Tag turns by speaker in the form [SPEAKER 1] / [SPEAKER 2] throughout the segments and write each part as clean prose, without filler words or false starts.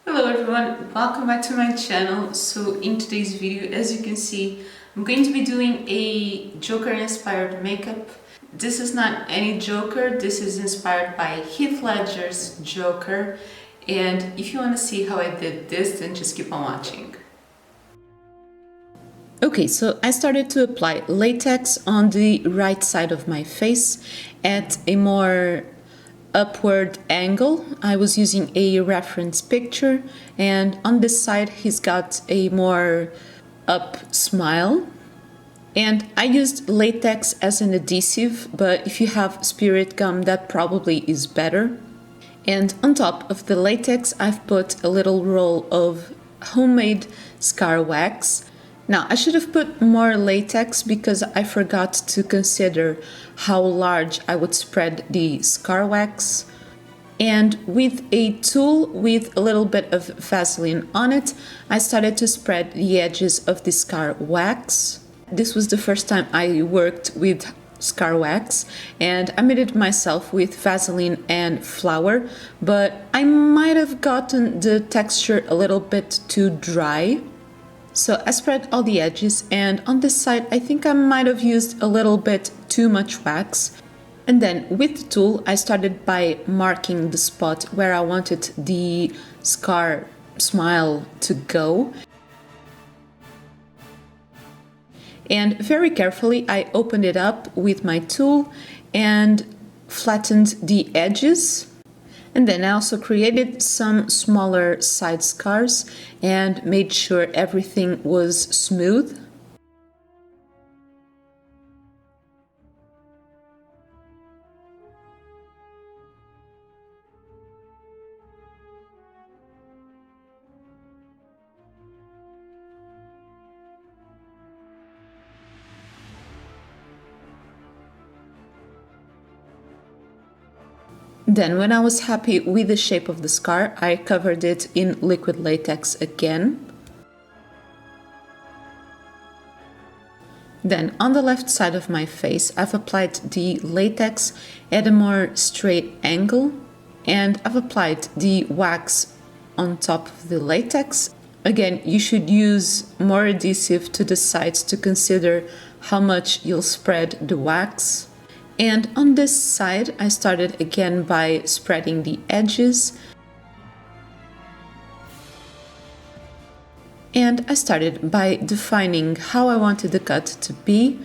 [SPEAKER 1] Hello everyone, welcome back to my channel. So in today's video, as you can see, I'm going to be doing a Joker inspired makeup. This is not any Joker, this is inspired by Heath Ledger's Joker. And if you want to see how I did this, then just keep on watching. Okay, so I started to apply latex on the right side of my face at a more upward angle. I was using a reference picture, and on this side he's got a more up smile. And I used latex as an adhesive, but if you have spirit gum, that probably is better. And on top of the latex, I've put a little roll of homemade scar wax. Now, I should have put more latex because I forgot to consider how large I would spread the scar wax. And with a tool with a little bit of Vaseline on it, I started to spread the edges of the scar wax. This was the first time I worked with scar wax, and I made it myself with Vaseline and flour, but I might have gotten the texture a little bit too dry. So I spread all the edges, and on this side I think I might have used a little bit too much wax. And then with the tool I started by marking the spot where I wanted the scar smile to go. And very carefully I opened it up with my tool and flattened the edges. And then I also created some smaller side scars and made sure everything was smooth. Then, when I was happy with the shape of the scar, I covered it in liquid latex again. Then, on the left side of my face, I've applied the latex at a more straight angle, and I've applied the wax on top of the latex. Again, you should use more adhesive to the sides to consider how much you'll spread the wax. And on this side, I started again by spreading the edges. And I started by defining how I wanted the cut to be.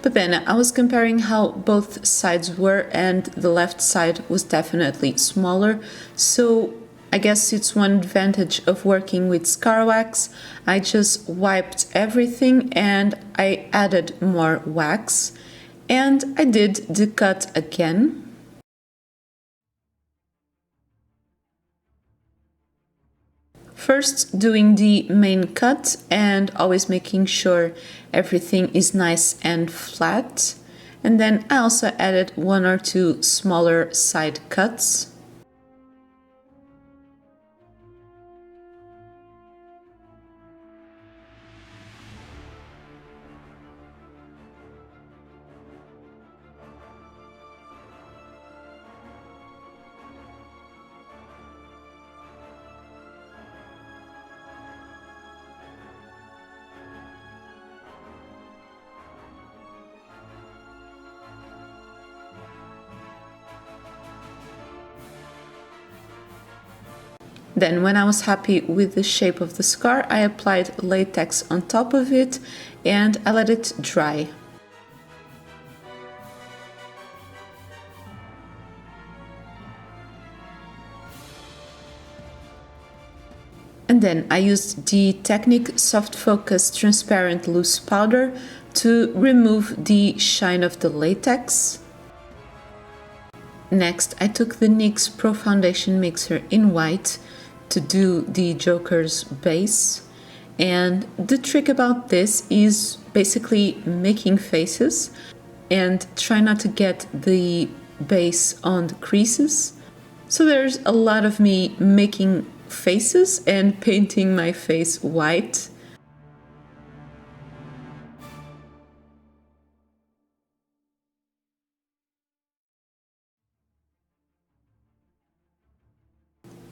[SPEAKER 1] But then I was comparing how both sides were, and the left side was definitely smaller. So I guess it's one advantage of working with scar wax. I just wiped everything and I added more wax. And I did the cut again. First doing the main cut and always making sure everything is nice and flat. And then I also added one or two smaller side cuts. Then, when I was happy with the shape of the scar, I applied latex on top of it and I let it dry. And then I used the Technique Soft Focus Transparent Loose Powder to remove the shine of the latex. Next, I took the NYX Pro Foundation Mixer in white to do the Joker's base. And the trick about this is basically making faces and try not to get the base on the creases. So there's a lot of me making faces and painting my face white.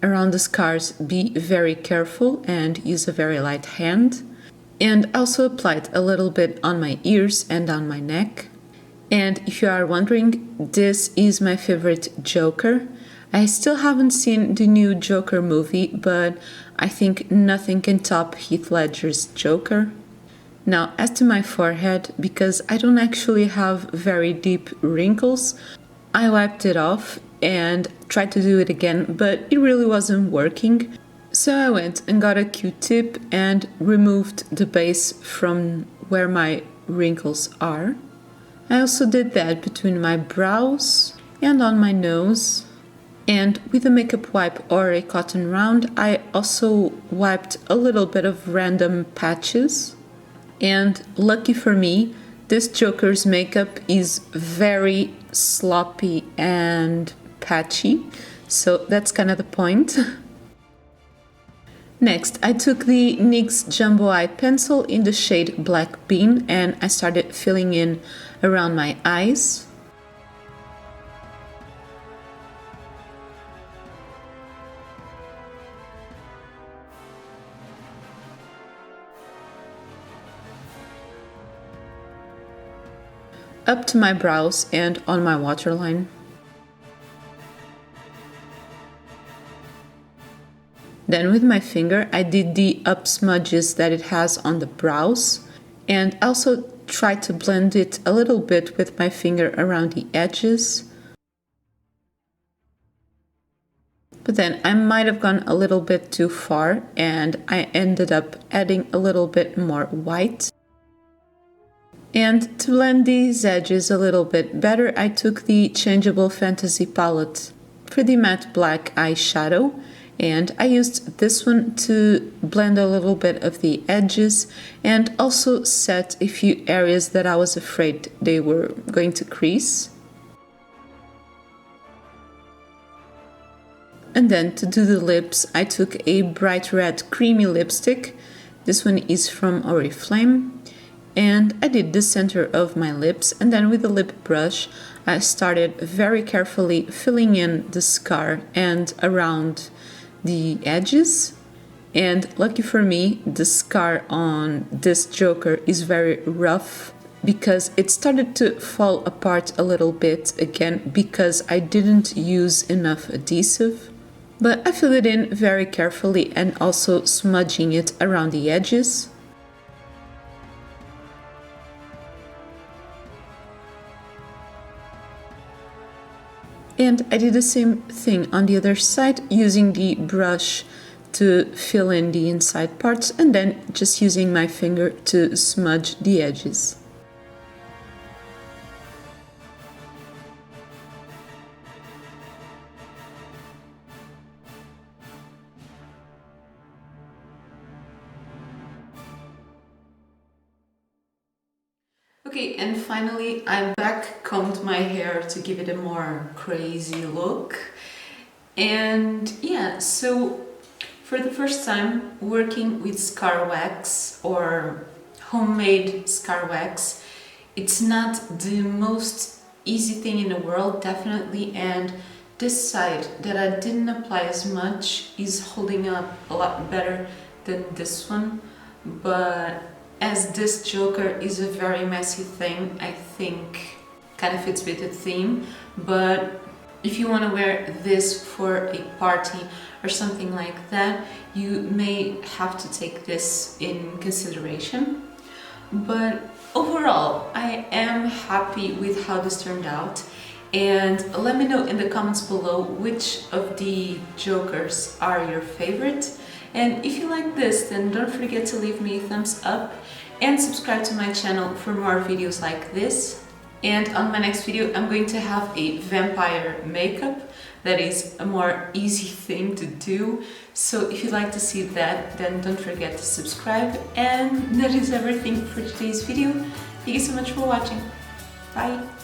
[SPEAKER 1] Around the scars, be very careful and use a very light hand. And also applied a little bit on my ears and on my neck. And if you are wondering, this is my favorite Joker. I still haven't seen the new Joker movie, but I think nothing can top Heath Ledger's Joker. Now, as to my forehead, because I don't actually have very deep wrinkles, I wiped it off and tried to do it again, but it really wasn't working. So I went and got a Q-tip and removed the base from where my wrinkles are. I also did that between my brows and on my nose. And with a makeup wipe or a cotton round, I also wiped a little bit of random patches. And lucky for me, this Joker's makeup is very sloppy and patchy, so that's kind of the point. Next, I took the NYX Jumbo Eye Pencil in the shade Black Bean and I started filling in around my eyes. Up to my brows and on my waterline. Then with my finger I did the up smudges that it has on the brows and also tried to blend it a little bit with my finger around the edges. But then I might have gone a little bit too far and I ended up adding a little bit more white. And to blend these edges a little bit better, I took the Changeable Fantasy palette for the matte black eyeshadow. And I used this one to blend a little bit of the edges and also set a few areas that I was afraid they were going to crease. And then to do the lips, I took a bright red creamy lipstick. This one is from Oriflame. And I did the center of my lips, and then with the lip brush I started very carefully filling in the scar and around the edges. And lucky for me, the scar on this Joker is very rough because it started to fall apart a little bit again because I didn't use enough adhesive. But I filled it in very carefully and also smudging it around the edges. And I did the same thing on the other side, using the brush to fill in the inside parts and then just using my finger to smudge the edges. Okay, and finally I back-combed my hair to give it a more crazy look. And yeah, so for the first time working with scar wax or homemade scar wax, it's not the most easy thing in the world, definitely, and this side that I didn't apply as much is holding up a lot better than this one, but as this Joker is a very messy thing, I think kind of fits with the theme. But if you want to wear this for a party or something like that, you may have to take this in consideration. But overall, I am happy with how this turned out. And let me know in the comments below which of the Jokers are your favorite. And if you like this, then don't forget to leave me a thumbs up and subscribe to my channel for more videos like this. And on my next video, I'm going to have a vampire makeup that is a more easy thing to do. So if you'd like to see that, then don't forget to subscribe. And that is everything for today's video. Thank you so much for watching. Bye!